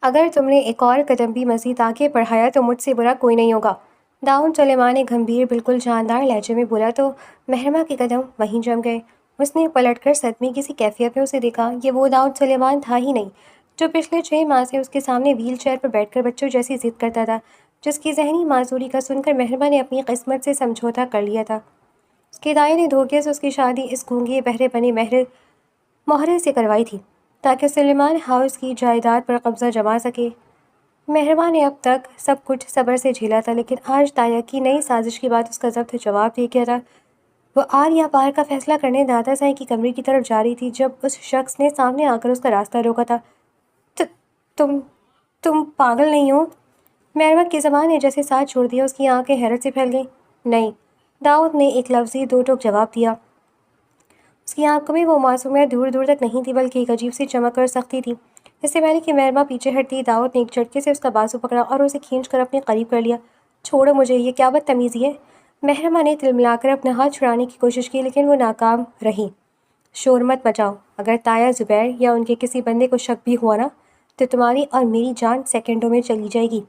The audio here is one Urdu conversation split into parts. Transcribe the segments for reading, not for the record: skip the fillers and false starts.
اگر تم نے ایک اور قدم بھی مزید آگے بڑھایا تو مجھ سے برا کوئی نہیں ہوگا، داؤد سلیمان نے گھمبیر بالکل جاندار لہجے میں بولا تو مہرمہ کے قدم وہیں جم گئے۔ اس نے پلٹ کر صدمے کسی کیفیت میں اسے دیکھا۔ یہ وہ داؤد سلیمان تھا ہی نہیں جو پچھلے 6 ماہ سے اس کے سامنے ویل چیئر پر بیٹھ کر بچوں جیسی ضد کرتا تھا، جس کی ذہنی معذوری کا سن کر مہرمہ نے اپنی قسمت سے سمجھوتا کر لیا تھا۔ اس کے دائیں نے دھوکے سے اس کی شادی اس گونگے بہرے بنے مہرے سے کروائی تھی تاکہ سلیمان ہاؤس کی جائیداد پر قبضہ جما سکے۔ مہربا نے اب تک سب کچھ صبر سے جھیلا تھا، لیکن آج تایا کی نئی سازش کے بعد اس کا ضبط جواب دے گیا تھا۔ وہ آر یا پار کا فیصلہ کرنے دادا سائی کی کمرے کی طرف جا رہی تھی جب اس شخص نے سامنے آ کر اس کا راستہ روکا تھا۔ تم تم پاگل نہیں ہو؟ مہربا کی زبان نے جیسے ساتھ چھوڑ دیا، اس کی آنکھیں حیرت سے پھیل گئیں۔ نہیں، داؤد نے ایک لفظی دو ٹوک جواب دیا۔ اس کی آنکھوں میں وہ معصومیت دور دور تک نہیں تھی، بلکہ ایک عجیب سی چمک اور سختی تھی۔ اس سے پہلے کہ مہربا پیچھے ہٹتی، داؤد نے ایک جھٹکے سے اس کا بازو پکڑا اور اسے کھینچ کر اپنے قریب کر لیا۔ چھوڑو مجھے، یہ کیا بدتمیزی ہے؟ مہربا نے تلملا کر اپنا ہاتھ چھڑانے کی کوشش کی، لیکن وہ ناکام رہی۔ شور مت مچاؤ، اگر تایا زبیر یا ان کے کسی بندے کو شک بھی ہوا نا تو تمہاری اور میری جان سیکنڈوں میں چلی جائے گی۔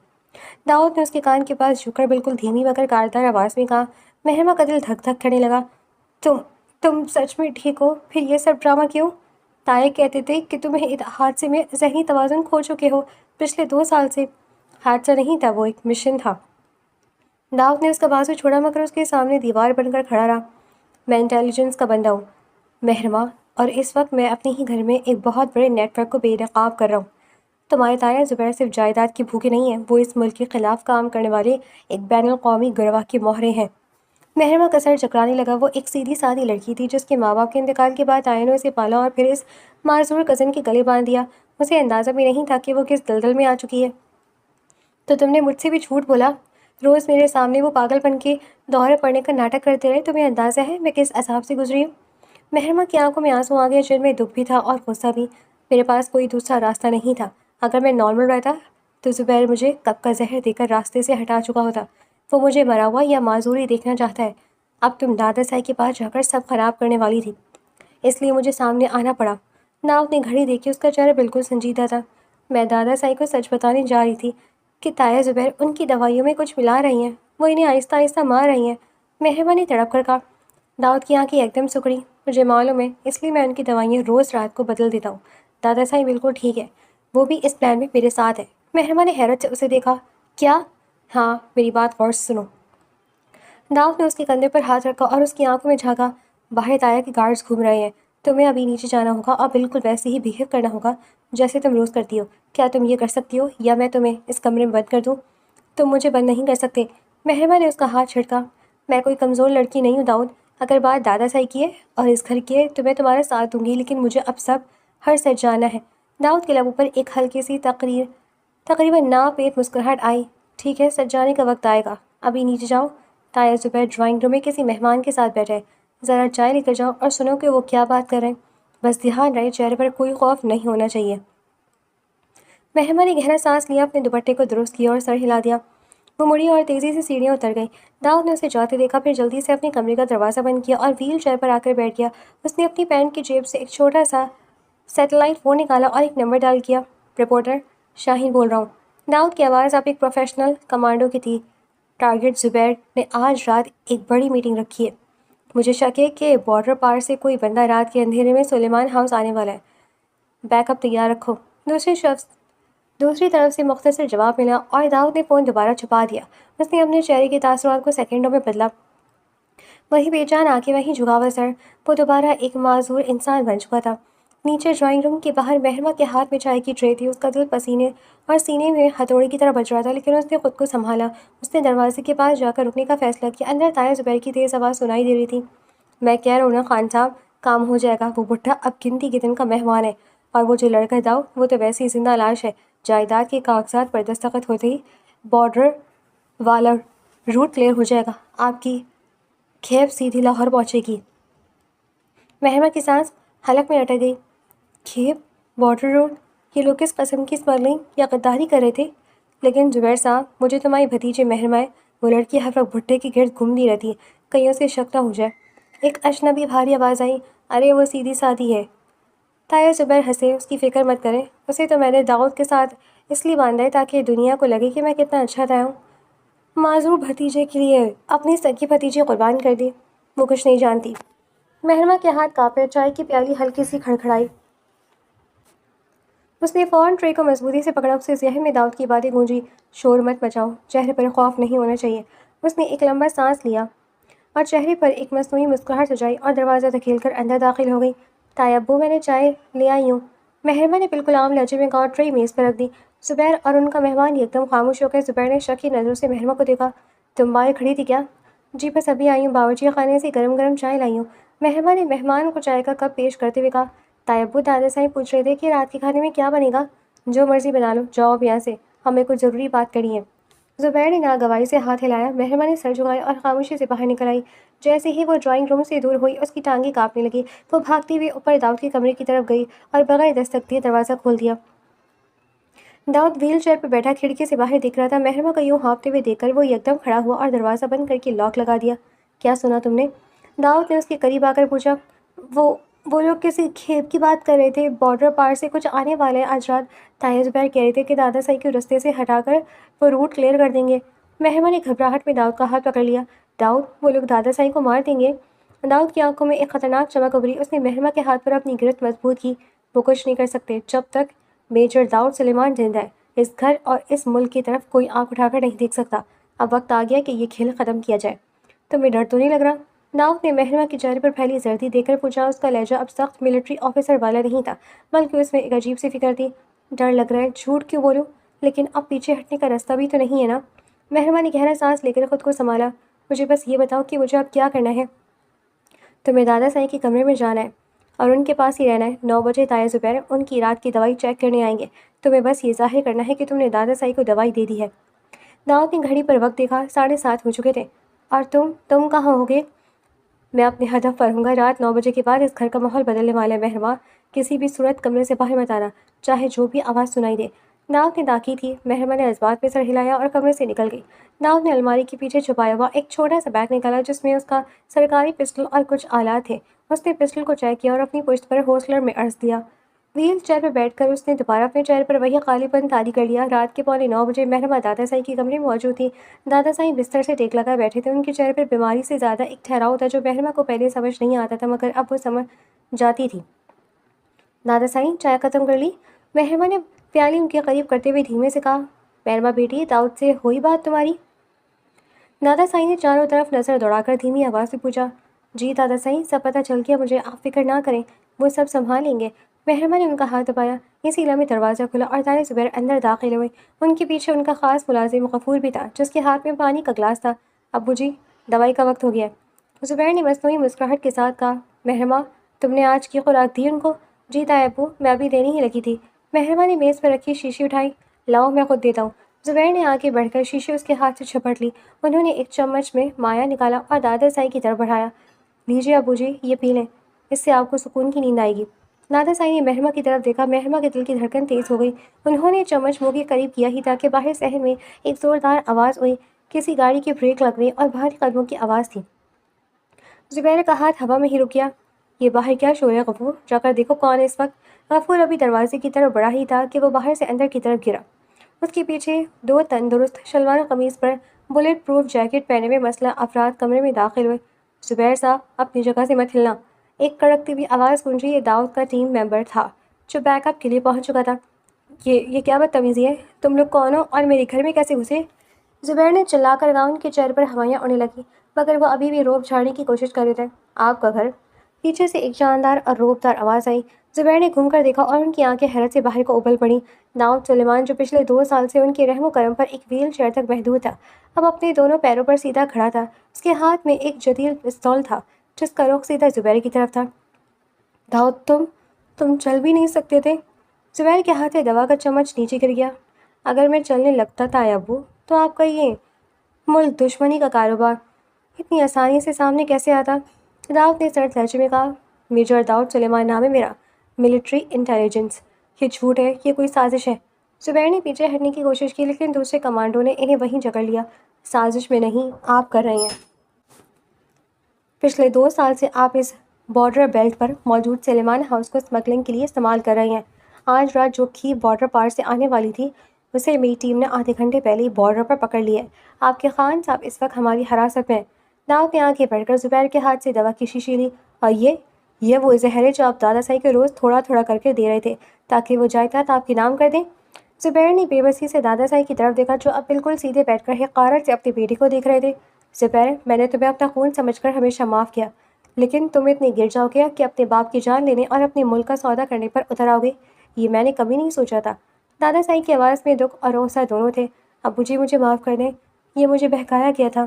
داؤد نے اس کے کان کے پاس جھک کر بالکل دھیمی مگر کاردار آواز میں کہا۔ مہربا کا دل دھک دھک کرنے لگا۔ تم سچ میں ٹھیک ہو؟ پھر یہ سب ڈرامہ کیوں؟ تایا کہتے تھے کہ تم اس حادثے میں ذہنی توازن کھو چکے ہو پچھلے 2 سال سے۔ حادثہ نہیں تھا، وہ ایک مشن تھا۔ داؤد نے اس کا بازو چھوڑا مگر اس کے سامنے دیوار بن کر کھڑا رہا۔ میں انٹیلیجنس کا بندہ ہوں مہرما، اور اس وقت میں اپنے ہی گھر میں ایک بہت بڑے نیٹ ورک کو بے نقاب کر رہا ہوں۔ تمہارے تایا زبیر صرف جائیداد کی بھوکے نہیں ہیں، وہ اس ملک کے خلاف کام کرنے والے ایک بین الاقوامی گروہ کے مہرے ہیں۔ مہرما کا سر چکرانے لگا۔ وہ ایک سیدھی سادی لڑکی تھی جس کے ماں باپ کے انتقال کے بعد تایا نے اسے پالا اور پھر اس معذور کزن کے گلے باندھ دیا۔ اسے اندازہ بھی نہیں تھا کہ وہ کس دلدل میں آ چکی ہے۔ تو تم نے مجھ سے بھی جھوٹ بولا، روز میرے سامنے وہ پاگل پن کے دورے پڑنے کا ناٹک کرتے رہے۔ تمہیں اندازہ ہے میں کس عذاب سے گزری ہوں؟ مہرما کی آنکھوں میں آنسو آ گئے، جن میں دکھ بھی تھا اور غصہ بھی۔ میرے پاس کوئی دوسرا راستہ نہیں تھا۔ اگر میں نارمل رہتا تو زبیر مجھے کب کا زہر دے کر راستے سے ہٹا چکا ہوتا۔ وہ مجھے مرا ہوا یا معذوری دیکھنا چاہتا ہے۔ اب تم دادا سائی کے پاس جا کر سب خراب کرنے والی تھی، اس لیے مجھے سامنے آنا پڑا۔ داؤد نے گھڑی دیکھی، اس کا چہرہ بالکل سنجیدہ تھا۔ میں دادا سائی کو سچ بتانے جا رہی تھی کہ تایا زبیر ان کی دوائیوں میں کچھ ملا رہی ہیں، وہ انہیں آہستہ آہستہ مار رہی ہیں۔ مہربا نے تڑپ کر کہا۔ داؤد کی آنکھیں ایک دم سکڑی۔ مجھے معلوم ہے، اس لیے میں ان کی دوائیاں روز رات کو بدل دیتا ہوں۔ دادا سائی بالکل ٹھیک ہے، وہ بھی اس پلان میں میرے ساتھ ہے۔ مہربا نے حیرت سے اسے دیکھا۔ کیا؟ ہاں، میری بات غور سے سنو۔ داؤد نے اس کے کندھے پر ہاتھ رکھا اور اس کی آنکھوں میں جھانکا۔ باہر تایا کے گارڈز گھوم رہے ہیں، تمہیں ابھی نیچے جانا ہوگا اور بالکل ویسے ہی بیہیو کرنا ہوگا جیسے تم روز کرتی ہو۔ کیا تم یہ کر سکتی ہو یا میں تمہیں اس کمرے میں بند کر دوں؟ تم مجھے بند نہیں کر سکتے۔ مہربا نے اس کا ہاتھ چھڑکا۔ میں کوئی کمزور لڑکی نہیں ہوں داؤد، اگر بات دادا سائی کی ہے اور اس گھر کی ہے تو میں تمہارا ساتھ دوں گی، لیکن مجھے اب سب ہر سچ جاننا ہے۔ داؤد کے لبوں پر ایک ہلکی سی تقریباً ناپید مسکراہٹ آئی۔ ٹھیک ہے، سچ جانے کا وقت آئے گا، ابھی نیچے جاؤ۔ تایا زبیر ڈرائنگ روم میں کسی مہمان کے ساتھ بیٹھے، ذرا چائے لے کر جاؤ اور سنو کہ وہ کیا بات کر رہے ہیں، بس دھیان رہے چہرے پر کوئی خوف نہیں ہونا چاہیے۔ مہربا نے گہرا سانس لیا، اپنے دوپٹے کو درست کیا اور سر ہلا دیا۔ وہ مڑی اور تیزی سے سیڑھیاں اتر گئی۔ داؤد نے اسے جاتے دیکھا، پھر جلدی سے اپنے کمرے کا دروازہ بند کیا اور ویل چیئر پر آ کر بیٹھ گیا۔ اس نے اپنی پینٹ کی جیب سے ایک چھوٹا سا سیٹلائٹ فون نکالا اور ایک نمبر ڈائل کیا۔ رپورٹر شاہین بول رہا ہوں۔ داؤد کی آواز اب ایک پروفیشنل کمانڈو کی تھی۔ ٹارگٹ زبیر نے آج رات ایک بڑی میٹنگ رکھی ہے۔ مجھے شک ہے کہ بارڈر پار سے کوئی بندہ رات کے اندھیرے میں سلیمان ہاؤس آنے والا ہے۔ بیک اپ تیار رکھو۔ دوسری طرف سے مختصر جواب ملا اور داؤد نے فون دوبارہ چھپا دیا۔ اس نے اپنے چہرے کے تاثرات کو سیکنڈوں میں بدلا۔ وہی بے جان آنکھیں، وہی جھکا ہوا سر، وہ دوبارہ ایک معذور انسان بن چکا تھا۔ نیچے ڈرائنگ روم کے باہر مہربا کے ہاتھ میں چائے کی ٹرے تھی، اس کا دل پسینے اور سینے میں ہتھوڑی کی طرح بج رہا تھا، لیکن اس نے خود کو سنبھالا۔ اس نے دروازے کے پاس جا کر رکنے کا فیصلہ کیا۔ اندر تایا زبیر کی تیز آواز سنائی دے رہی تھی۔ میں کہہ رہا ہوں نا خان صاحب، کام ہو جائے گا، وہ بڈھا اب گنتی کے دن کا مہمان ہے، اور وہ جو لڑکا داؤد، وہ تو ویسے ہی زندہ لاش ہے۔ جائیداد کے کاغذات پر دستخط ہوتے ہی بارڈر والا روٹ کلیئر ہو جائے گا، آپ کی کھیپ سیدھی لاہور پہنچے گی۔ مہربا کی سانس حلق میں اٹک گئی۔ کھیپ؟ Border road? یہ لوگ کس قسم کی اسمگلنگ یا غداری کر رہے تھے؟ لیکن زبیر صاحب، مجھے تمہاری بھتیجی مہرما ہے، وہ لڑکی ہر وقت بھٹے کے گرد گھومتی رہتی ہے، کہیں اسے شک نہ ہو جائے۔ ایک اجنبی بھاری آواز آئی۔ ارے وہ سیدھی سادی ہے۔ تایا زبیر ہنسے۔ اس کی فکر مت کریں، اسے تو میں نے داؤد کے ساتھ اس لیے باندھا ہے تاکہ دنیا کو لگے کہ میں کتنا اچھا تھا ہوں۔ معذور بھتیجے کے لیے اپنی سکی بھتیجی قربان کر دی۔ وہ کچھ نہیں جانتی۔ مہرما کے ہاتھ کانپے، چائے کی پیالی ہلکی سی کھڑکھڑائی۔ اس نے فوراً ٹرے کو مضبوطی سے پکڑا۔ اس کے ذہن میں داؤد کی باتیں گونجی، شور مت مچاؤ، چہرے پر خوف نہیں ہونا چاہیے۔ اس نے ایک لمبا سانس لیا اور چہرے پر ایک مصنوعی مسکراہٹ سجائی اور دروازہ دھکیل کر اندر داخل ہو گئی۔ تائی ابو، میں نے چائے لے آئی ہوں، مہرما نے بالکل عام لہجے میں کہا اور ٹرے میز پر رکھ دی۔ زبیر اور ان کا مہمان یکدم خاموش ہو گئے۔ زبیر نے شک کی نظروں سے مہرما کو دیکھا۔ تم باہر کھڑی تھی کیا؟ جی بس ابھی آئی ہوں، باورچی خانے سے گرم گرم چائے لائی ہوں، مہرما نے مہمان کو چائے کا کپ پیش کرتے ہوئے کہا۔ تائی ابو دادا سائی پوچھ رہے تھے کہ رات کے کھانے میں کیا بنے گا؟ جو مرضی بنا لو، جاؤ اب یہاں سے، ہمیں کچھ ضروری بات کرنی ہے۔ زبیر نے ناگواری سے ہاتھ ہلایا۔ مہرما نے سر جھکایا اور خاموشی سے باہر نکل آئی۔ جیسے ہی وہ ڈرائنگ روم سے دور ہوئی، اس کی ٹانگیں کانپنے لگی۔ وہ بھاگتی ہوئی اوپر داؤد کے کمرے کی طرف گئی اور بغیر دستک دیے دروازہ کھول دیا۔ داؤد وہیل چیئر پر بیٹھا کھڑکی سے باہر دیکھ رہا تھا۔ مہرما کو یوں ہانپتے ہوئے دیکھ کر وہ یکدم کھڑا ہوا اور دروازہ بند کر کے لاک لگا دیا۔ کیا سنا تم نے؟ داؤد نے اس کے قریب آ کر پوچھا۔ وہ لوگ کسی کھیپ کی بات کر رہے تھے، بارڈر پار سے کچھ آنے والا ہے آج رات۔ تائی زبیر کہہ رہے تھے کہ دادا سائی کو رستے سے ہٹا کر وہ روٹ کلیئر کر دیں گے۔ مہرما نے گھبراہٹ میں داؤد کا ہاتھ پکڑ لیا۔ داؤد، وہ لوگ دادا سائی کو مار دیں گے؟ داؤد کی آنکھوں میں ایک خطرناک چمک ابھری۔ اس نے مہرما کے ہاتھ پر اپنی گرفت مضبوط کی۔ وہ کچھ نہیں کر سکتے جب تک میجر داؤد سلیمان زندہ ہے۔ اس گھر اور اس ملک کی طرف کوئی آنکھ اٹھا کر نہیں دیکھ سکتا۔ اب وقت آ گیا کہ یہ کھیل ختم کیا جائے۔ تمہیں ڈر تو نہیں لگ رہا؟ داؤد نے مہرما کے چہرے پر پھیلی زردی دیکھ کر پوچھا۔ اس کا لہجہ اب سخت ملٹری آفیسر والا نہیں تھا، بلکہ اس میں ایک عجیب سی فکر تھی۔ ڈر لگ رہا ہے؟ جھوٹ کیوں بولوں؟ لیکن اب پیچھے ہٹنے کا راستہ بھی تو نہیں ہے نا؟ مہرما نے گہرا سانس لے کر خود کو سنبھالا۔ مجھے بس یہ بتاؤ کہ مجھے اب کیا کرنا ہے؟ تمہیں دادا سائی کے کمرے میں جانا ہے اور ان کے پاس ہی رہنا ہے۔ 9 بجے تائی زبیر ان کی رات کی دوائی چیک کرنے آئیں گے۔ تمہیں بس یہ ظاہر کرنا ہے کہ تم نے دادا سائی کو دوائی دے دی ہے۔ داؤد نے گھڑی پر وقت دیکھا۔ 7:30 ہو چکے تھے۔ اور تم کہاں ہوگے؟ میں اپنے ہدف پر ہوں گا۔ رات 9 بجے کے بعد اس گھر کا ماحول بدلنے والا ہے۔ مہرما، کسی بھی صورت کمرے سے باہر مت آنا، چاہے جو بھی آواز سنائی دے۔ داؤد نے تاکید کی۔ مہرما نے اس بات پہ سر ہلایا اور کمرے سے نکل گئی۔ داؤد نے الماری کے پیچھے چھپایا ہوا ایک چھوٹا سا بیگ نکالا جس میں اس کا سرکاری پسٹل اور کچھ آلات تھے۔ اس نے پسٹل کو چیک کیا اور اپنی پشت پر ہولسٹر میں عرض دیا۔ وہیل چیئر پر بیٹھ کر اس نے دوبارہ اپنے چہرے پر وہی خالی پن طاری کر لیا۔ رات کے 8:45 بجے مہرما دادا سائی کے کمرے میں موجود تھی۔ دادا سائی بستر سے ٹیک لگا بیٹھے تھے۔ ان کے چہرے پر بیماری سے زیادہ ایک ٹھہراؤ تھا جو مہرما کو پہلے سمجھ نہیں آتا تھا، مگر اب وہ سمجھ جاتی تھی۔ دادا سائی، چائے ختم کر لی؟ مہرما نے پیالی ان کے قریب کرتے ہوئے دھیمے سے کہا۔ مہرما بیٹی، داؤد سے ہوئی بات تمہاری؟ دادا سائی نے چاروں طرف نظر دوڑا کر دھیمی آواز سے پوچھا۔ جی دادا سائی، سب پتہ چل گیا مجھے، آپ فکر نہ کریں، وہ سب سنبھال لیں گے۔ مہرما نے ان کا ہاتھ دبایا۔ اسی لمحے دروازہ کھلا اور تائی زبیر اندر داخل ہوئے۔ ان کے پیچھے ان کا خاص ملازم غفور بھی تھا، جس کے ہاتھ میں پانی کا گلاس تھا۔ ابو جی، دوائی کا وقت ہو گیا ہے، زبیر نے مصنوعی مسکراہٹ کے ساتھ کہا۔ مہرما، تم نے آج کی خوراک دی ان کو؟ جی تائی ابو، میں ابھی دینے ہی لگی تھی۔ مہرما نے میز پر رکھی شیشی اٹھائی۔ لاؤ، میں خود دیتا ہوں۔ زبیر نے آگے بڑھ کر شیشی اس کے ہاتھ سے جھپٹ لی۔ انہوں نے ایک چمچ میں مایا نکالا اور دادا سائی کی طرف بڑھایا۔ لیجیے ابو جی، یہ پی لیں، اس سے آپ کو سکون کی نیند آئے گی۔ دادا سائی نے مہرما کی طرف دیکھا۔ مہرما کے دل کی دھڑکن تیز ہو گئی۔ انہوں نے چمچ منہ کے قریب کیا ہی تھا کہ باہر صحن میں ایک زوردار آواز ہوئی۔ کسی گاڑی کی بریک لگنے اور بھاری قدموں کی آواز تھی۔ زبیر کا ہاتھ ہوا میں ہی رک گیا۔ یہ باہر کیا شور ہے غفور؟ جا کر دیکھو کون ہے اس وقت۔ غفور ابھی دروازے کی طرف بڑھا ہی تھا کہ وہ باہر سے اندر کی طرف گرا۔ اس کے پیچھے 2 تندرست شلوار و قمیص پر بلٹ پروف جیکٹ پہنے ہوئے مسلح افراد کمرے میں داخل ہوئے۔ زبیر صاحب، اپنی جگہ سے مت ہلنا، ایک کڑکتی ہوئی آواز گونجی۔ یہ داؤد کا ٹیم ممبر تھا جو بیک اپ کے لیے پہنچ چکا تھا۔ یہ کیا بدتمیزی ہے؟ تم لوگ کون ہو اور میرے گھر میں کیسے گھسے؟ زبیر نے چلا کر کہا۔ ان کے چہرے پر ہوائیاں اڑنے لگیں، مگر وہ ابھی بھی روب جھاڑنے کی کوشش کر رہے تھے۔ آپ کا گھر؟ پیچھے سے ایک جاندار اور روبدار آواز آئی۔ زبیر نے گھوم کر دیکھا اور ان کی آنکھیں حیرت سے باہر کو ابل پڑیں۔ داؤد سلیمان، جو پچھلے 2 سال سے ان کے رحم و کرم پر ایک وہیل چیئر تک محدود تھا، اب اپنے دونوں پیروں پر سیدھا کھڑا تھا۔ اس کے ہاتھ میں ایک جدید پستول تھا جس کا رخ سیدھا زبیر کی طرف تھا۔ داؤد، تم چل بھی نہیں سکتے تھے؟ زبیر کے ہاتھ سے دوا کا چمچ نیچے گر گیا۔ اگر میں چلنے لگتا تھا ابو، تو آپ کا یہ ملک دشمنی کا کاروبار اتنی آسانی سے سامنے کیسے آتا؟ داؤد نے سرد لہجے میں کہا۔ میجر داؤد سلیمان نام ہے میرا، ملٹری انٹیلیجنس۔ یہ جھوٹ ہے، یہ کوئی سازش ہے۔ زبیر نے پیچھے ہٹنے کی کوشش کی، لیکن دوسرے کمانڈو نے انہیں وہیں جکڑ لیا۔ سازش میں نہیں، آپ کر رہے ہیں۔ پچھلے 2 سال سے آپ اس بارڈر بیلٹ پر موجود سلیمان ہاؤس کو اسمگلنگ کے لیے استعمال کر رہے ہیں۔ آج رات جو کھیپ بارڈر پار سے آنے والی تھی، اسے میری ٹیم نے آدھے گھنٹے پہلے ہی بارڈر پر پکڑ لیا ہے۔ آپ کے خان صاحب اس وقت ہماری حراست میں ہیں۔ داؤد نے آنکھیں بھر کر زبیر کے ہاتھ سے دوا کی شیشی لی۔ اور یہ وہ زہر ہے جو آپ دادا صاحب کو روز تھوڑا تھوڑا کر کے دے رہے تھے تاکہ وہ جائیداد آپ کے نام کر دیں؟ زبیر نے بے بسی سے دادا صاحب کی طرف دیکھا جو اب بالکل سیدھے بیٹھ کر حقارت سے اپنی بیٹی کو دیکھ رہے تھے۔ زبیر، میں نے تمہیں اپنا خون سمجھ کر ہمیشہ معاف کیا، لیکن تم اتنے گر جاؤ گے کہ اپنے باپ کی جان لینے اور اپنے ملک کا سودا کرنے پر اتر آؤ گے، یہ میں نے کبھی نہیں سوچا تھا۔ دادا صاحب کی آواز میں دکھ اور غصہ دونوں تھے۔ ابو جی مجھے معاف کر دیں، یہ مجھے بہکایا گیا تھا۔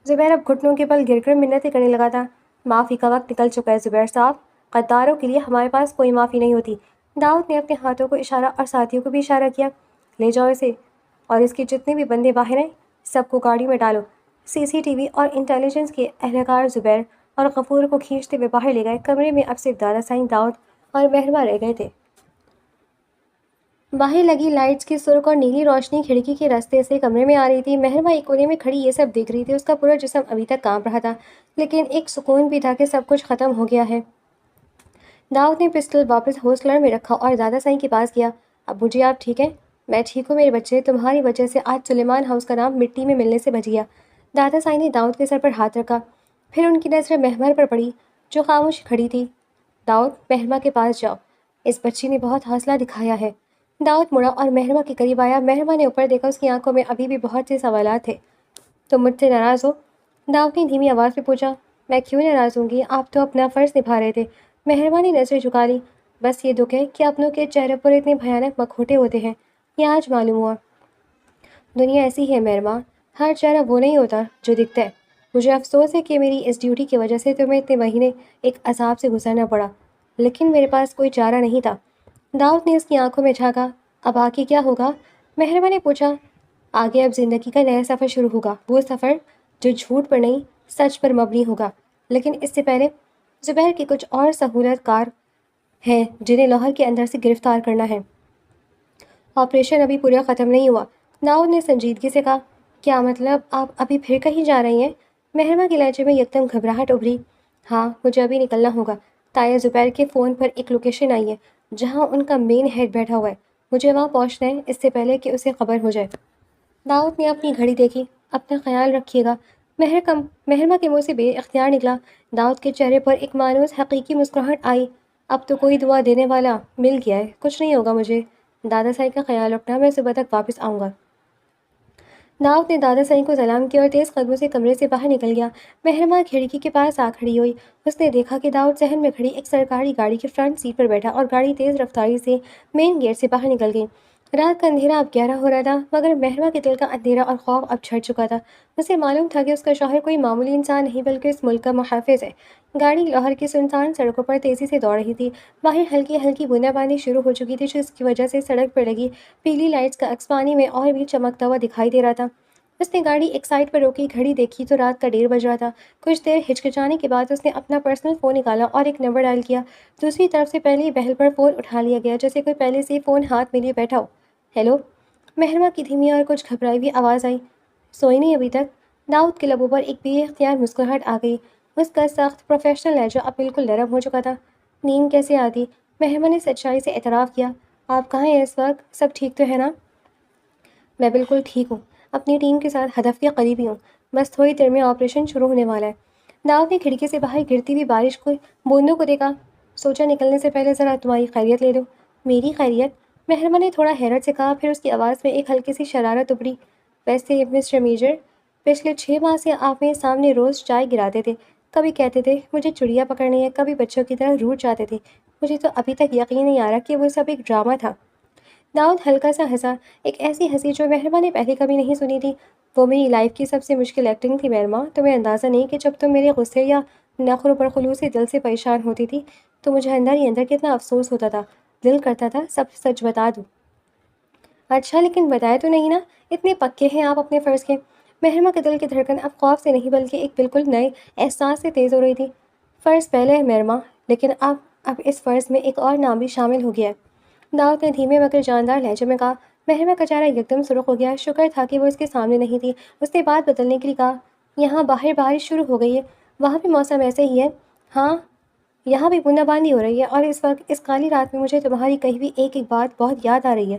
زبیر اب گھٹنوں کے بل گر کر منتیں کرنے لگا تھا۔ معافی کا وقت نکل چکا ہے زبیر صاحب، غداروں کے لیے ہمارے پاس کوئی معافی نہیں ہوتی۔ داؤد نے اپنے ہاتھوں کو اشارہ اور ساتھیوں کو بھی اشارہ کیا۔ لے جاؤ اسے اور اس کے جتنے بھی بندے باہر ہیں سب کو گاڑی میں ڈالو۔ سی سی ٹی وی اور انٹیلیجنس کے اہلکار زبیر اور غفور کو کھینچتے ہوئے باہر لے گئے۔ کمرے میں اب صرف دادا صاحب، داؤد اور مہربا رہ گئے تھے۔ باہر لگی لائٹس کی سرخ اور نیلی روشنی کھڑکی کے راستے سے کمرے میں آ رہی تھی۔ مہربا ایک کونے میں کھڑی یہ سب دیکھ رہی تھی۔ اس کا پورا جسم ابھی تک کانپ رہا تھا، لیکن ایک سکون بھی تھا کہ سب کچھ ختم ہو گیا ہے۔ داؤد نے پسٹل واپس ہولسٹر میں رکھا اور دادا صاحب کے پاس گیا۔ ابو جی آپ ٹھیک ہیں؟ میں ٹھیک ہوں میرے بچے، تمہاری وجہ سے آج سلیمان ہاؤس کا نام مٹی میں ملنے سے بچ گیا۔ دادا صاحب نے داؤد کے سر پر ہاتھ رکھا، پھر ان کی نظر مہمر پر پڑی جو خاموش کھڑی تھی۔ داؤد، مہربا کے پاس جاؤ، اس بچی نے بہت حوصلہ دکھایا ہے۔ داؤد مڑا اور مہربا کے قریب آیا۔ مہربا نے اوپر دیکھا، اس کی آنکھوں میں ابھی بھی بہت سے سوالات تھے۔ تم مجھ سے ناراض ہو؟ داؤد نے دھیمی آواز میں پوچھا۔ میں کیوں ناراض ہوں گی، آپ تو اپنا فرض نبھا رہے تھے۔ مہربا نے نظریں جھکا لی۔ بس یہ دکھ ہے کہ اپنوں کے چہرے پر اتنے بھیانک مکھوٹے ہوتے ہیں، یہ آج معلوم ہوا۔ دنیا ایسی ہے مہربا، ہر چہرہ وہ نہیں ہوتا جو دکھتا ہے۔ مجھے افسوس ہے کہ میری اس ڈیوٹی کی وجہ سے تمہیں اتنے مہینے ایک عذاب سے گزرنا پڑا، لیکن میرے پاس کوئی چارہ نہیں تھا۔ داؤد نے اس کی آنکھوں میں جھانکا۔ اب آگے کیا ہوگا؟ مہربا نے پوچھا۔ آگے اب زندگی کا نیا سفر شروع ہوگا، وہ سفر جو جھوٹ پر نہیں سچ پر مبنی ہوگا۔ لیکن اس سے پہلے زبیر کے کچھ اور سہولت کار ہیں جنہیں لاہور کے اندر سے گرفتار کرنا ہے۔ آپریشن ابھی پورا ختم نہیں ہوا، داؤد نے سنجیدگی سے کہا۔ کیا مطلب، آپ ابھی پھر کہیں جا رہی ہیں؟ مہربا کے لہجے میں یکدم گھبراہٹ ابھری۔ ہاں، مجھے ابھی نکلنا ہوگا۔ تایا زبیر کے فون پر ایک لوکیشن آئی ہے جہاں ان کا مین ہیڈ بیٹھا ہوا ہے، مجھے وہاں پہنچنا ہے اس سے پہلے کہ اسے خبر ہو جائے۔ داؤد نے اپنی گھڑی دیکھی۔ اپنا خیال رکھیے گا، مہربا کے منہ سے بے اختیار نکلا۔ داؤد کے چہرے پر ایک مانوس حقیقی مسکراہٹ آئی۔ اب تو کوئی دعا دینے والا مل گیا ہے، کچھ نہیں ہوگا مجھے۔ دادا صاحب کا خیال رکھنا، میں صبح تک واپس آؤں گا۔ داؤد نے دادا صاحب کو سلام کیا اور تیز قدموں سے کمرے سے باہر نکل گیا۔ مہربا کھڑکی کے پاس آ کھڑی ہوئی۔ اس نے دیکھا کہ داؤد صحن میں کھڑی ایک سرکاری گاڑی کی فرنٹ سیٹ پر بیٹھا اور گاڑی تیز رفتاری سے مین گیٹ سے باہر نکل گئی۔ رات کا اندھیرا اب گہرا ہو رہا تھا، مگر مہربا کے دل کا اندھیرا اور خوف اب چھٹ چکا تھا۔ اسے معلوم تھا کہ اس کا شوہر کوئی معمولی انسان نہیں بلکہ اس ملک کا محافظ ہے۔ گاڑی لاہور کی سنسان سڑکوں پر تیزی سے دوڑ رہی تھی۔ باہر ہلکی ہلکی بوندا باندی شروع ہو چکی تھی جس کی وجہ سے سڑک پر لگی پیلی لائٹس کا عکس پانی میں اور بھی چمکتا ہوا دکھائی دے رہا تھا۔ اس نے گاڑی ایک سائڈ پر روکی، گھڑی دیکھی تو رات کا 1:30 بج رہا تھا۔ کچھ دیر ہچکچانے کے بعد اس نے اپنا پرسنل فون نکالا اور ایک نمبر ڈائل کیا۔ دوسری طرف سے پہلی بہل پر فون اٹھا لیا گیا جیسے کوئی پہلے سے فون ہاتھ میں لیے بیٹھا ہو۔ ہیلو، مہربا کی دھیمی اور کچھ گھبرائی ہوئی آواز آئی۔ سوئی نہیں ابھی تک؟ داؤد کے لبوں پر ایک بے اختیار مسکراہٹ آ گئی۔ اس کا سخت پروفیشنل لہجہ اب بالکل نرم ہو چکا تھا۔ نیند کیسے آتی؟ مہربا نے سچائی سے اعتراف کیا۔ آپ کہاں ہیں اس وقت؟ سب ٹھیک تو ہے نا؟ میں بالکل ٹھیک ہوں، اپنی ٹیم کے ساتھ ہدف کے قریب ہی ہوں، بس تھوڑی دیر میں آپریشن شروع ہونے والا ہے۔ داؤد نے کھڑکی سے باہر گرتی ہوئی بارش کو بوندوں کو دیکھا۔ سوچا نکلنے سے پہلے ذرا تمہاری خیریت لے لوں۔ میری خیریت؟ مہربا نے تھوڑا حیرت سے کہا، پھر اس کی آواز میں ایک ہلکی سی شرارت ابھری۔ ویسے مسٹر میجر، پچھلے 6 ماہ سے آپ میرے سامنے روز چائے گراتے تھے، کبھی کہتے تھے مجھے چڑیا پکڑنی ہے، کبھی بچوں کی طرح روٹ جاتے تھے۔ مجھے تو ابھی تک یقین نہیں آ رہا کہ وہ سب ایک ڈرامہ تھا۔ داؤد ہلکا سا ہنسا، ایک ایسی ہنسی جو مہربا نے پہلے کبھی نہیں سنی تھی۔ وہ میری لائف کی سب سے مشکل ایکٹنگ تھی مہربا، تمہیں اندازہ نہیں کہ جب تم میرے غصے یا نخروں پر خلوصی دل سے پریشان ہوتی تھی تو مجھے اندر ہی اندر کتنا افسوس ہوتا تھا، دل کرتا تھا سب سچ بتا دوں۔ اچھا، لیکن بتائے تو نہیں نا، اتنے پکے ہیں آپ اپنے فرض کے۔ مہربا کے دل کی دھڑکن اب خوف سے نہیں بلکہ ایک بالکل نئے احساس سے تیز ہو رہی تھی۔ فرض پہلے ہے مہربا، لیکن اب اس فرض میں ایک اور نام بھی شامل ہو گیا ہے، داؤد نے دھیمے مگر جاندار لہجے میں کہا۔ مہربا کا چہرہ یکدم سرخ ہو گیا، شکر تھا کہ وہ اس کے سامنے نہیں تھی۔ اس نے بات بدلنے کے لیے کہا، یہاں باہر بارش شروع ہو گئی ہے، وہاں بھی موسم ایسے ہی ہے؟ ہاں، یہاں بھی بوندا باندی ہو رہی ہے، اور اس وقت اس کالی رات میں مجھے تمہاری کہی ہوئی ایک ایک بات بہت یاد آ رہی ہے۔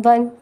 1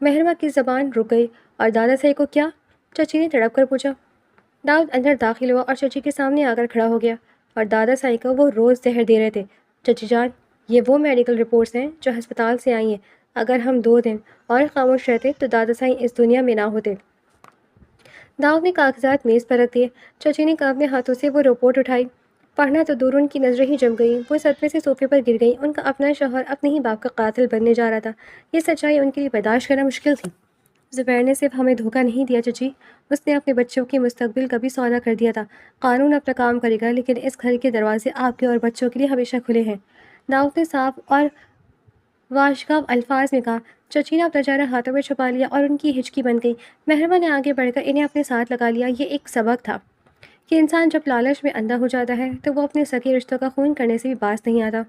محرمہ کی زبان رک گئی اور دادا صاحب کو کیا؟ چچی نے تڑپ کر پوچھا۔ داؤد اندر داخل ہوا اور چچی کے سامنے آ کر کھڑا ہو گیا اور دادا صاحب کو وہ روز زہر دے رہے تھے۔ چچی جان، یہ وہ میڈیکل رپورٹس ہیں جو ہسپتال سے آئی ہیں۔ اگر ہم 2 دن اور خاموش رہتے تو دادا صاحب اس دنیا میں نہ ہوتے۔ داؤد نے کاغذات میز پر رکھ دیے۔ چچی نے کانپتے ہاتھوں سے وہ رپورٹ اٹھائی۔ پڑھنا تو دور، ان کی نظریں ہی جم گئیں۔ وہ صدمے سے صوفے پر گر گئیں۔ ان کا اپنا شوہر اپنے ہی باپ کا قاتل بننے جا رہا تھا۔ یہ سچائی ان کے لیے برداشت کرنا مشکل تھی۔ زبیر نے صرف ہمیں دھوکہ نہیں دیا چچی، اس نے اپنے بچوں کے مستقبل کا بھی سودا کر دیا تھا۔ قانون اپنا کام کرے گا، لیکن اس گھر کے دروازے آپ کے اور بچوں کے لیے ہمیشہ کھلے ہیں، داؤد نے صاف اور واشگاف الفاظ میں کہا۔ چچی نے اپنا چہرہ ہاتھوں میں چھپا لیا اور ان کی ہچکی بن گئی۔ محرمہ نے آگے بڑھ کر انہیں اپنے ساتھ لگا لیا۔ یہ ایک سبق تھا کہ انسان جب لالچ میں اندھا ہو جاتا ہے تو وہ اپنے سگے رشتوں کا خون کرنے سے بھی باز نہیں آتا۔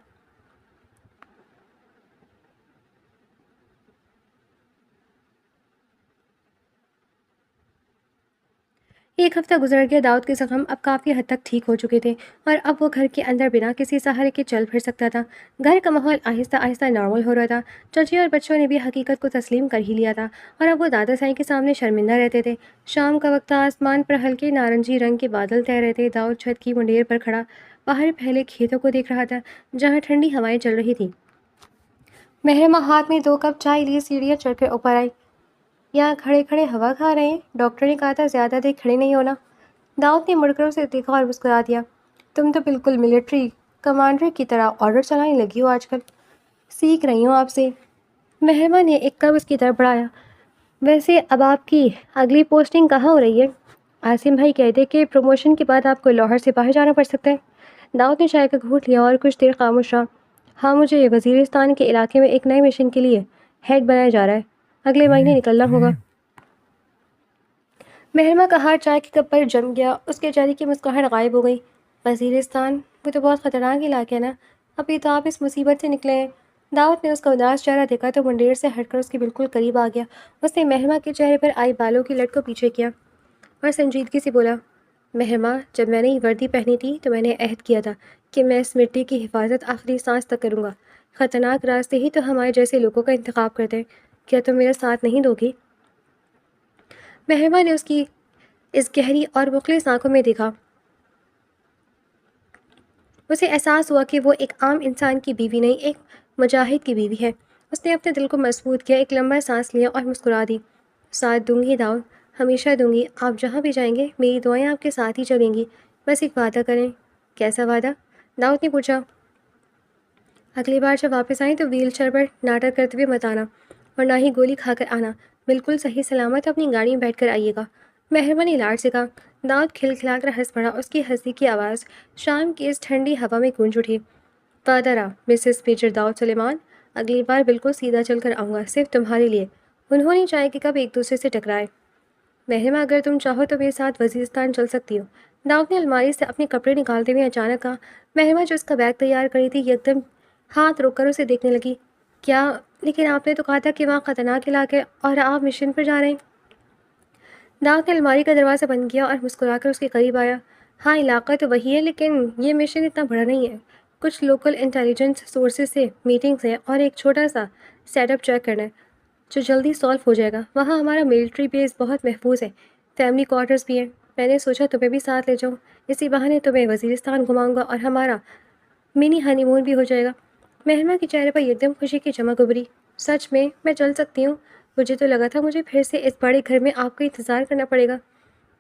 ایک ہفتہ گزر گیا۔ داؤد کے زخم اب کافی حد تک ٹھیک ہو چکے تھے اور اب وہ گھر کے اندر بنا کسی سہارے کے چل پھر سکتا تھا۔ گھر کا ماحول آہستہ آہستہ نارمل ہو رہا تھا۔ چچی اور بچوں نے بھی حقیقت کو تسلیم کر ہی لیا تھا اور اب وہ دادا صاحب کے سامنے شرمندہ رہتے تھے۔ شام کا وقت تھا، آسمان پر ہلکے نارنجی رنگ کے بادل طے رہے تھے۔ داؤد چھت کی منڈیر پر کھڑا باہر پھیلے کھیتوں کو دیکھ رہا تھا جہاں ٹھنڈی ہوائیں چل رہی تھیں۔ محرمہ ہاتھ میں 2 کپ چائے لیے سیڑھیاں چڑھ کر اوپر آئی۔ یہاں کھڑے کھڑے ہوا کھا رہے ہیں؟ ڈاکٹر نے کہا تھا زیادہ دیر کھڑے نہیں ہونا۔ داؤد نے مڑ کر اسے دیکھا اور مسکرا دیا۔ تم تو بالکل ملٹری کمانڈر کی طرح آرڈر چلانے لگی ہو آج کل۔ سیکھ رہی ہوں آپ سے۔ محرمہ نے ایک کپ اس کی طرف بڑھایا۔ ویسے اب آپ کی اگلی پوسٹنگ کہاں ہو رہی ہے؟ عاصم بھائی کہتے کہ پروموشن کے بعد آپ کو لاہور سے باہر جانا پڑ سکتا ہے۔ داؤد نے چائے کا گھونٹ لیا اور کچھ دیر خاموش رہا۔ ہاں، مجھے وزیرستان کے علاقے میں ایک نئے مشن کے لیے ہیڈ بنایا جا رہا ہے۔ اگلے مہینے نکلنا ہوگا۔ محرمہ کا ہاتھ چائے کے کپ پر جم گیا۔ اس کے چہرے کی مسکراہٹ غائب ہو گئی۔ وزیرستان؟ وہ تو بہت خطرناک علاقہ ہے نا؟ ابھی تو آپ اس مصیبت سے نکلے ہیں۔ داؤد نے اس کا اداس چہرہ دیکھا تو منڈیر سے ہٹ کر اس کے بالکل قریب آ گیا۔ اس نے محرمہ کے چہرے پر آئی بالوں کی لٹ کو پیچھے کیا اور سنجیدگی سے بولا، محرمہ، جب میں نے یہ وردی پہنی تھی تو میں نے عہد کیا تھا کہ میں اس مٹی کی حفاظت آخری سانس تک کروں گا۔ خطرناک راستے ہی تو ہمارے جیسے لوگوں کا انتخاب کرتے ہیں۔ کیا تم میرا ساتھ نہیں دو گی؟ محرمہ نے اس کی اس گہری اور مخلص آنکھوں میں دیکھا۔ اسے احساس ہوا کہ وہ ایک عام انسان کی بیوی نہیں، ایک مجاہد کی بیوی ہے۔ اس نے اپنے دل کو مضبوط کیا، ایک لمبا سانس لیا اور مسکرا دی۔ ساتھ دوں گی داؤد، ہمیشہ دوں گی۔ آپ جہاں بھی جائیں گے میری دعائیں آپ کے ساتھ ہی چلیں گی۔ بس ایک وعدہ کریں۔ کیسا وعدہ؟ داؤد نے پوچھا۔ اگلی بار جب واپس آئیں تو ویل چیئر پر ناٹک کرتے ہوئے مت آنا اور نہ ہی گولی کھا کر آنا۔ بالکل صحیح سلامت اپنی گاڑی میں بیٹھ کر آئیے گا۔ محرمہ نے لاڈ سے کہا۔ داؤد کھلکھلا کر ہنس پڑا۔ اس کی ہنسی کی آواز شام کی اس ٹھنڈی ہوا میں گونج اٹھی۔ وعدہ رہا مسز میجر داؤد سلیمان، اگلی بار بالکل سیدھا چل کر آؤں گا، صرف تمہارے لیے۔ انہوں نے چائے کے کپ ایک دوسرے سے ٹکرائے۔ محرمہ، اگر تم چاہو تو میرے ساتھ وزیرستان چل سکتی ہو۔ داؤد نے الماری سے اپنے کپڑے نکالتے ہوئے اچانک کہا۔ محرمہ جو اس کا بیگ تیار کری تھی یکدم ہاتھ روک کر اسے دیکھنے لگی۔ کیا؟ لیکن آپ نے تو کہا تھا کہ وہاں خطرناک علاقہ ہے اور آپ مشن پر جا رہے ہیں۔ داؤد نے الماری کا دروازہ بند کیا اور مسکرا کر اس کے قریب آیا۔ ہاں، علاقہ تو وہی ہے، لیکن یہ مشن اتنا بڑا نہیں ہے۔ کچھ لوکل انٹیلیجنس سورسز سے میٹنگز ہیں اور ایک چھوٹا سا سیٹ اپ چیک کرنا ہے جو جلدی سالو ہو جائے گا۔ وہاں ہمارا ملٹری بیس بہت محفوظ ہے، فیملی کوارٹرز بھی ہیں۔ میں نے سوچا تمہیں بھی ساتھ لے جاؤں، اسی بہانے تمہیں وزیرستان گھماؤں گا اور ہمارا منی ہنی مون بھی ہو جائے گا۔ محرمہ کے چہرے پر یکدم خوشی کی چمک ابھری۔ سچ میں چل سکتی ہوں؟ مجھے تو لگا تھا مجھے پھر سے اس بڑے گھر میں آپ کا انتظار کرنا پڑے گا۔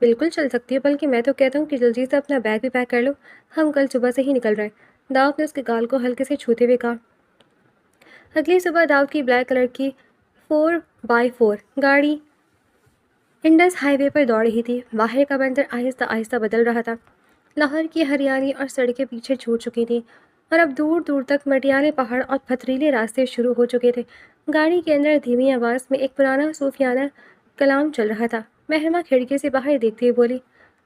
بالکل چل سکتی ہوں، بلکہ میں تو کہتا ہوں کہ جلدی سے اپنا بیگ بھی پیک کر لو، ہم کل صبح سے ہی نکل رہے ہیں۔ داؤد نے اس کے گال کو ہلکے سے چھوتے ہوئے کہا۔ اگلی صبح داؤد کی بلیک کلر کی 4x4 گاڑی انڈس ہائی وے پر دوڑ رہی تھی۔ باہر کا منظر آہستہ آہستہ بدل رہا تھا۔ لاہور کی ہریالی اور سڑکیں پیچھے چھوٹ چکی تھیں اور اب دور دور تک مٹیالے پہاڑ اور پتھریلے راستے شروع ہو چکے تھے۔ گاڑی کے اندر دھیمی آواز میں ایک پرانا صوفیانہ کلام چل رہا تھا۔ محرمہ کھڑکی سے باہر دیکھتے ہوئے بولی،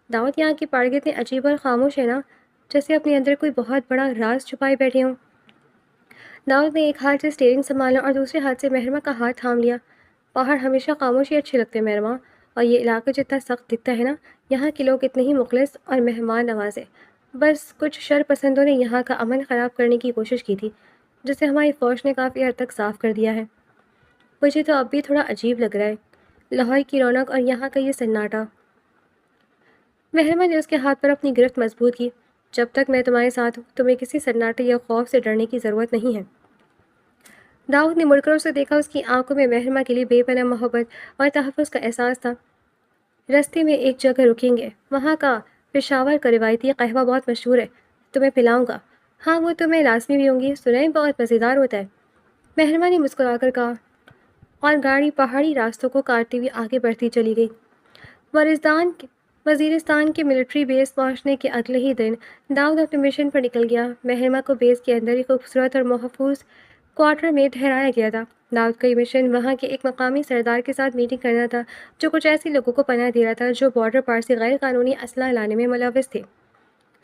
داؤد، یہاں کی پہاڑ اتنے عجیب اور خاموش ہے نا، جیسے اپنے اندر کوئی بہت بڑا راز چھپائے بیٹھے ہوں۔ داؤد نے ایک ہاتھ سے اسٹیئرنگ سنبھالا اور دوسرے ہاتھ سے محرمہ کا ہاتھ تھام لیا۔ پہاڑ ہمیشہ خاموش ہی اچھے لگتے ہیں محرمہ، اور یہ علاقہ جتنا سخت دکھتا ہے نا، یہاں کے لوگ اتنے ہی مخلص اور مہمان نواز ہیں۔ بس کچھ شر پسندوں نے یہاں کا امن خراب کرنے کی کوشش کی تھی، جسے ہماری فوج نے کافی حد تک صاف کر دیا ہے۔ مجھے تو اب بھی تھوڑا عجیب لگ رہا ہے، لاہور کی رونق اور یہاں کا یہ سناٹا۔ محرمہ نے اس کے ہاتھ پر اپنی گرفت مضبوط کی۔ جب تک میں تمہارے ساتھ ہوں تمہیں کسی سناٹے یا خوف سے ڈرنے کی ضرورت نہیں ہے۔ داؤد نے مڑ کر اسے دیکھا، اس کی آنکھوں میں محرمہ کے لیے بے پناہ محبت اور تحفظ کا احساس تھا۔ رستے میں ایک جگہ رکیں گے، وہاں کا پشاور کا روایتی قہوہ بہت مشہور ہے، تمہیں پلاؤں گا۔ ہاں وہ تو میں لازمی بھی ہوں گی، سنا ہے بہت مزیدار ہوتا ہے، محرمہ نے مسکرا کر کہا، اور گاڑی پہاڑی راستوں کو کاٹتی ہوئی آگے بڑھتی چلی گئی۔ وزیرستان کے ملٹری بیس پہنچنے کے اگلے ہی دن داؤد اپنے مشن پر نکل گیا۔ محرمہ کو بیس کے اندر ایک خوبصورت اور محفوظ کوارٹر میں ٹھہرایا گیا تھا۔ داؤد کا یہ مشن وہاں کے ایک مقامی سردار کے ساتھ میٹنگ کرنا تھا، جو کچھ ایسے لوگوں کو پناہ دے رہا تھا جو بارڈر پار سے غیر قانونی اسلحہ لانے میں ملوث تھے۔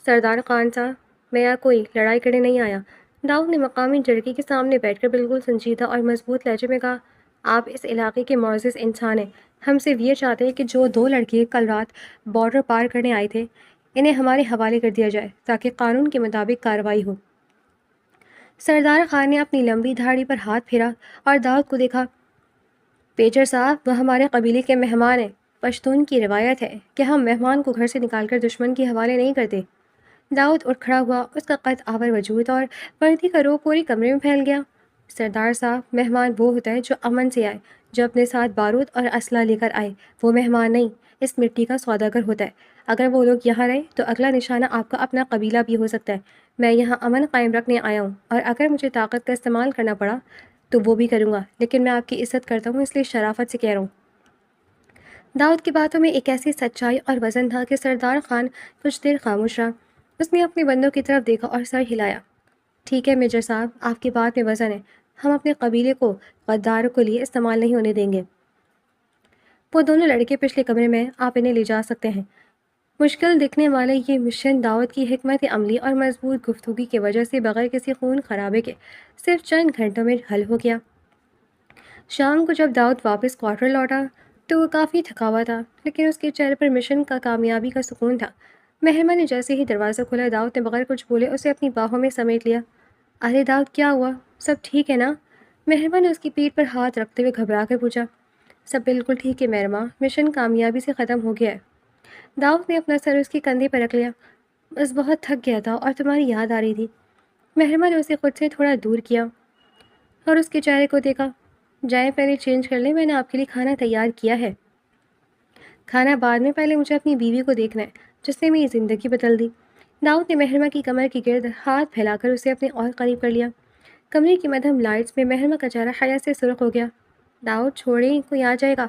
سردار خان صاحب، میں یہاں کوئی لڑائی کرنے نہیں آیا، داؤد نے مقامی جڑکی کے سامنے بیٹھ کر بالکل سنجیدہ اور مضبوط لہجے میں کہا۔ آپ اس علاقے کے معزز انسان ہیں، ہم صرف یہ چاہتے ہیں کہ جو 2 لڑکے کل رات بارڈر پار کرنے آئے تھے انہیں ہمارے حوالے کر دیا جائے تاکہ قانون کے مطابق کارروائی ہو۔ سردار خان نے اپنی لمبی دھاڑی پر ہاتھ پھیرا اور داؤد کو دیکھا۔ پیجر صاحب، وہ ہمارے قبیلے کے مہمان ہیں، پشتون کی روایت ہے کہ ہم مہمان کو گھر سے نکال کر دشمن کے حوالے نہیں کرتے۔ داؤد اٹھ کھڑا ہوا، اس کا قد آور وجود اور وردی کا رو پورے کمرے میں پھیل گیا۔ سردار صاحب، مہمان وہ ہوتا ہے جو امن سے آئے، جو اپنے ساتھ بارود اور اسلحہ لے کر آئے، وہ مہمان نہیں، اس مٹی کا سوداگر ہوتا ہے۔ اگر وہ لوگ یہاں رہے تو اگلا نشانہ آپ کا اپنا قبیلہ بھی ہو سکتا ہے۔ میں یہاں امن قائم رکھنے آیا ہوں، اور اگر مجھے طاقت کا استعمال کرنا پڑا تو وہ بھی کروں گا، لیکن میں آپ کی عزت کرتا ہوں، اس لیے شرافت سے کہہ رہا ہوں۔ داؤد کی باتوں میں ایک ایسی سچائی اور وزن تھا کہ سردار خان کچھ دیر خاموش رہا۔ اس نے اپنے بندوں کی طرف دیکھا اور سر ہلایا۔ ٹھیک ہے میجر صاحب، آپ کی بات میں وزن ہے، ہم اپنے قبیلے کو غداروں کے لیے استعمال نہیں ہونے دیں گے۔ وہ دونوں لڑکے پچھلے کمرے میں، آپ انہیں لے جا سکتے ہیں۔ مشکل دکھنے والے یہ مشن داؤد کی حکمت عملی اور مضبوط گفتگو کی وجہ سے بغیر کسی خون خرابے کے صرف چند گھنٹوں میں حل ہو گیا۔ شام کو جب داؤد واپس کوارٹر لوٹا تو وہ کافی تھکا ہوا تھا، لیکن اس کے چہرے پر مشن کا کامیابی کا سکون تھا۔ محرمہ نے جیسے ہی دروازہ کھولا، داؤد نے بغیر کچھ بولے اسے اپنی باہوں میں سمیٹ لیا۔ ارے داؤد، کیا ہوا؟ سب ٹھیک ہے نا؟ محرمہ نے اس کی پیٹھ پر ہاتھ رکھتے ہوئے گھبرا کر پوچھا۔ سب بالکل ٹھیک ہے محرمہ، مشن کامیابی سے ختم ہو گیا ہے۔ داؤد نے اپنا سر اس کے کندھے پر رکھ لیا۔ بس بہت تھک گیا تھا اور تمہاری یاد آ رہی تھی۔ محرمہ نے اسے خود سے تھوڑا دور کیا اور اس کے چہرے کو دیکھا۔ جائیں پہلے چینج کر لیں، میں نے آپ کے لیے کھانا تیار کیا ہے۔ کھانا بعد میں، پہلے مجھے اپنی بیوی کو دیکھنا ہے جس نے میری زندگی بدل دی۔ داؤد نے محرمہ کی کمر کی گرد ہاتھ پھیلا کر اسے اپنے اور قریب کر لیا۔ کمرے کی مدھم لائٹس میں محرمہ کا چہرہ حیا سے سرخ ہو گیا۔ داؤد چھوڑیں، کوئی آ جائے گا۔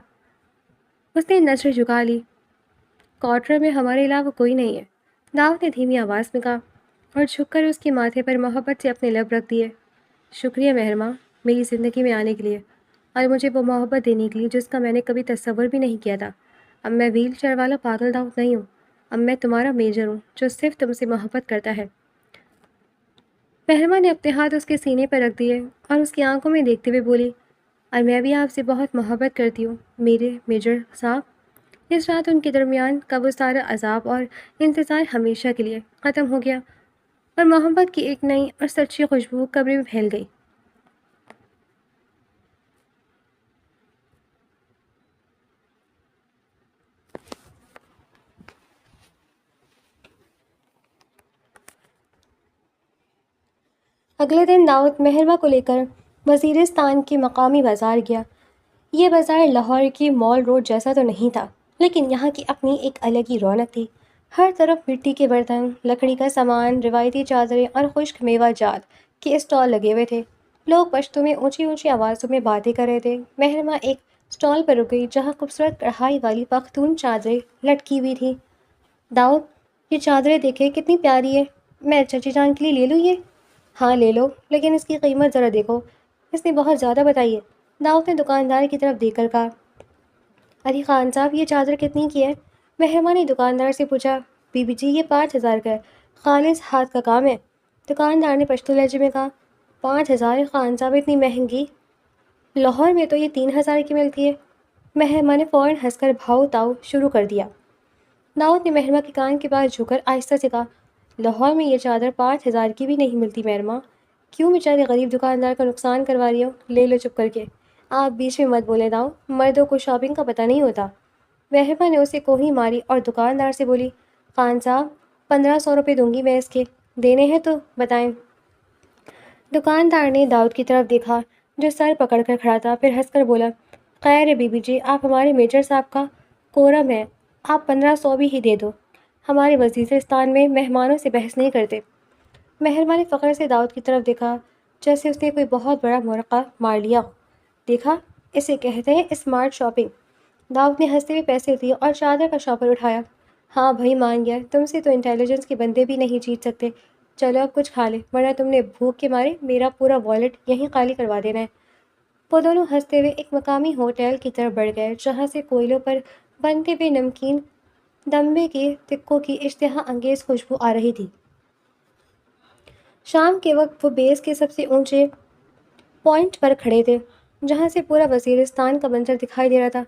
اس نے نظر جھکا لی۔ کوارٹر میں ہمارے علاوہ کوئی نہیں ہے، داؤد نے دھیمی آواز میں کہا، اور جھک کر اس کے ماتھے پر محبت سے اپنے لب رکھ دیے۔ شکریہ محرمہ، میری زندگی میں آنے کے لیے اور مجھے وہ محبت دینے کے لیے جس کا میں نے کبھی تصور بھی نہیں کیا تھا۔ اب میں ویل چیئر والا پاگل داؤد نہیں ہوں، اب میں تمہارا میجر ہوں جو صرف تم سے محبت کرتا ہے۔ محرمہ نے اپنے ہاتھ اس کے سینے پر رکھ دیے اور اس کی آنکھوں میں دیکھتے ہوئے بولی، اور میں بھی آپ سے بہت محبت کرتی ہوں میرے میجر صاحب۔ اس رات ان کے درمیان کا وہ سارا عذاب اور انتظار ہمیشہ کے لیے ختم ہو گیا، اور محبت کی ایک نئی اور سچی خوشبو کمرے میں پھیل گئی۔ اگلے دن داؤد محرمہ کو لے کر وزیرستان کے مقامی بازار گیا۔ یہ بازار لاہور کی مال روڈ جیسا تو نہیں تھا، لیکن یہاں کی اپنی ایک الگ ہی رونق تھی۔ ہر طرف مٹی کے برتن، لکڑی کا سامان، روایتی چادریں اور خشک میوہ جات کے اسٹال لگے ہوئے تھے۔ لوگ پشتو میں اونچی اونچی آوازوں میں باتیں کر رہے تھے۔ محرمہ ایک اسٹال پر رک گئی جہاں خوبصورت کڑھائی والی پختون چادریں لٹکی ہوئی تھیں۔ داؤد، یہ چادریں دیکھے کتنی پیاری ہے، میں چچی جان کے لیے لے لوں یہ؟ ہاں لے لو، لیکن اس کی قیمت ذرا دیکھو، اس نے بہت زیادہ بتائی ہے، داؤد نے دکاندار کی طرف دیکھ کر کہا۔ ارے خان صاحب، یہ چادر کتنی کی ہے؟ محرمہ نے دکاندار سے پوچھا۔ بی بی جی، یہ 5,000 کا ہے، خالص ہاتھ کا کام ہے، دکاندار نے پشتو لہجے میں کہا۔ 5,000 خان صاحب، اتنی مہنگی؟ لاہور میں تو یہ 3,000 کی ملتی ہے۔ محرمہ نے فوراً ہنس کر بھاؤ تاؤ شروع کر دیا۔ داؤد نے محرمہ کے کان کے پاس جھک کر آہستہ سے کہا، لاہور میں یہ چادر 5,000 کی بھی نہیں ملتی محرمہ، کیوں بیچارے غریب دکاندار کا نقصان کروا رہی ہو؟ لے لو چپ کر کے، آپ بیچ میں مت بولے داؤ، مردوں کو شاپنگ کا پتہ نہیں ہوتا۔ محرمہ نے اسے کوہنی ماری اور دکاندار سے بولی، خان صاحب 1500 روپے دوں گی میں اس کے، دینے ہیں تو بتائیں۔ دکاندار نے داؤد کی طرف دیکھا جو سر پکڑ کر کھڑا تھا، پھر ہنس کر بولا، خیر ہے بی بی جی، آپ ہمارے میجر صاحب کا کورم ہے، آپ 1500 بھی ہی دے دو، ہمارے وزیرستان میں مہمانوں سے بحث نہیں کرتے۔ محرمہ نے فخر سے داؤد کی طرف دیکھا جیسے اس نے کوئی بہت بڑا مرقع مار لیا ہو۔ دیکھا، اسے کہتے ہیں اسمارٹ شاپنگ۔ داؤد نے ہنستے ہوئے پیسے دیے اور چادر کا شاپر اٹھایا۔ ہاں بھائی مان گیا، تم سے تو انٹیلیجنس کے بندے بھی نہیں جیت سکتے۔ چلو اب کچھ کھا لے، ورنہ تم نے بھوک کے مارے میرا پورا والیٹ یہیں خالی کروا دینا ہے۔ وہ دونوں ہنستے ہوئے ایک مقامی ہوٹل کی طرف بڑھ گئے جہاں سے کوئلوں پر بنتے ہوئے نمکین دمبے کے تکوں کی اشتہا انگیز خوشبو آ رہی تھی۔ شام کے وقت وہ بیس کے سب سے اونچے پوائنٹ پر کھڑے تھے جہاں سے پورا وزیرستان کا منظر دکھائی دے رہا تھا۔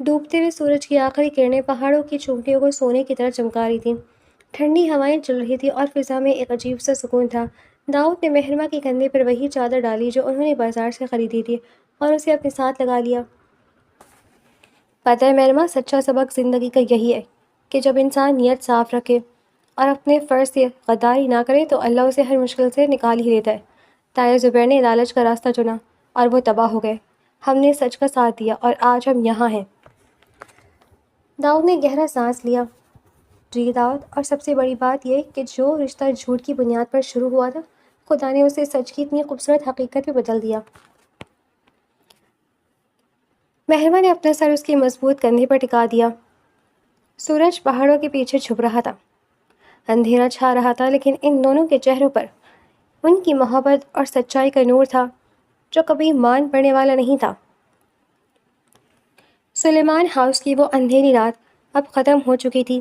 ڈوبتے ہوئے سورج کی آخری کرنیں پہاڑوں کی چوٹیوں کو سونے کی طرح چمکا رہی تھیں۔ ٹھنڈی ہوائیں چل رہی تھیں اور فضا میں ایک عجیب سا سکون تھا۔ داؤد نے محرمہ کے کندھے پر وہی چادر ڈالی جو انہوں نے بازار سے خریدی تھی اور اسے اپنے ساتھ لگا لیا۔ پتہ ہے محرمہ، سچا سبق زندگی کا یہی ہے کہ جب انسان نیت صاف رکھے اور اپنے فرض سے غداری نہ کرے تو اللہ اسے ہر مشکل سے نکال ہی لیتا ہے۔ تایا زبیر نے لالچ کا راستہ چنا اور وہ تباہ ہو گئے۔ ہم نے سچ کا ساتھ دیا اور آج ہم یہاں ہیں۔ داؤد نے گہرا سانس لیا۔ جی داؤد، اور سب سے بڑی بات یہ کہ جو رشتہ جھوٹ کی بنیاد پر شروع ہوا تھا، خدا نے اسے سچ کی اتنی خوبصورت حقیقت میں بدل دیا۔ محرمہ نے اپنا سر اس کے مضبوط کندھے پر ٹکا دیا۔ سورج پہاڑوں کے پیچھے چھپ رہا تھا، اندھیرا چھا رہا تھا، لیکن ان دونوں کے چہروں پر ان کی محبت اور سچائی کا نور تھا جو کبھی مان پڑنے والا نہیں تھا۔ سلیمان ہاؤس کی وہ اندھیری رات اب ختم ہو چکی تھی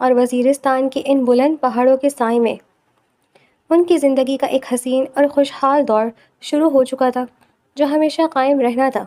اور وزیرستان کے ان بلند پہاڑوں کے سائے میں ان کی زندگی کا ایک حسین اور خوشحال دور شروع ہو چکا تھا جو ہمیشہ قائم رہنا تھا۔